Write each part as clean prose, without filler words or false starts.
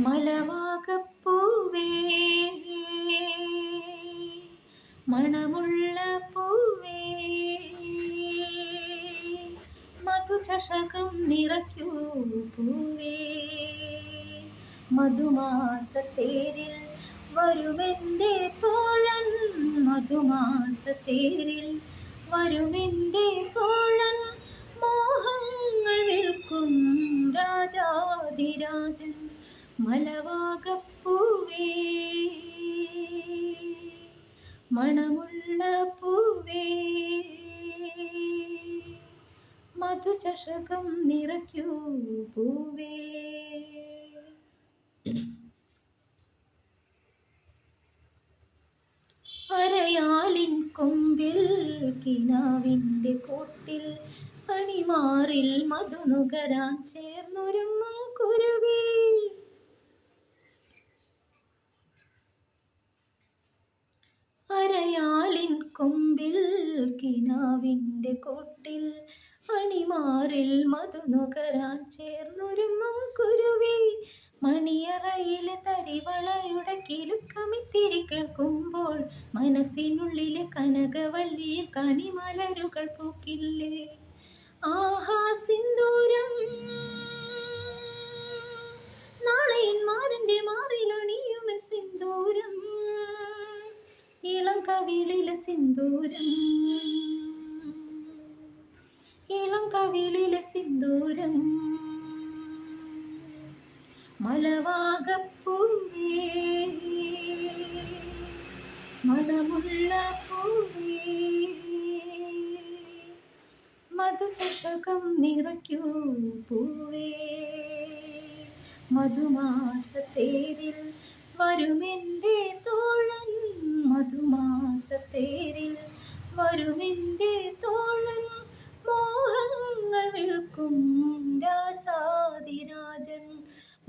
മലവാകപ്പൂവേ, മണമുള്ള പൂവേ, മധുചഷകം നിറയ്ക്കൂ പൂവേ. മധുമാസത്തേരിൽ വരുമെൻ്റെ തോഴൻ, മധുമാസത്തേരിൽ വരുമെൻ്റെ തോഴൻ, മോഹങ്ങൾ വിൽക്കും രാജാധിരാജൻ. മലവാകപ്പൂവേ, മണമുള്ള പൂവേ, മധുചഷകം നിറയ്ക്കൂ പൂവേ. അരയാലിൻ കൊമ്പിൽ കിനാവിൻ്റെ കൂട്ടിൽ അണിമാറിൽ മധുനുകരാൻ ചേർന്നൊരുങ്ങും കുരുവി. അരയാലിൻ കൊമ്പിൽ കിനാവിൻ്റെ കൂട്ടിൽ അണിമാറിൽ മധുനുകരാൻ ചേർന്നൊരുങ്ങും കുരുവി. മണിയറയിലെ തരിവളയുടെ കിലുക്കമിത്തിരി കേൾക്കുമ്പോൾ മനസ്സിനുള്ളിലെ കനകവല്ലിയിൽ കണിമലരുകൾ പൂക്കില്ലേ. ആഹാ സിന്ദൂരം, നാളെ മാറിൻ്റെ മാറിലണിയുമൻ സിന്ദൂരം, ഇളം കവിളിലെ സിന്ദൂരം, ഇളം കവിളിലെ സിന്ദൂരം. മലവാകപ്പൂവേ, മണമുള്ള പൂവേ, മധുചഷകം നിറയ്ക്കൂ പൂവേ. മധുമാസത്തേരിൽ വരുമെൻ്റെ തോഴൻ, മധുമാസത്തേരിൽ വരുമെൻ്റെ തോഴൻ, മോഹങ്ങൾ വിൽക്കും രാജാധിരാജൻ.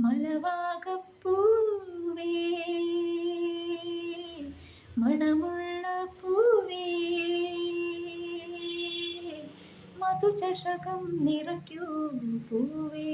മലവാകപ്പൂവേ, മണമുള്ള പൂവേ, മധുചഷകം നിറയ്ക്കൂ പൂവേ.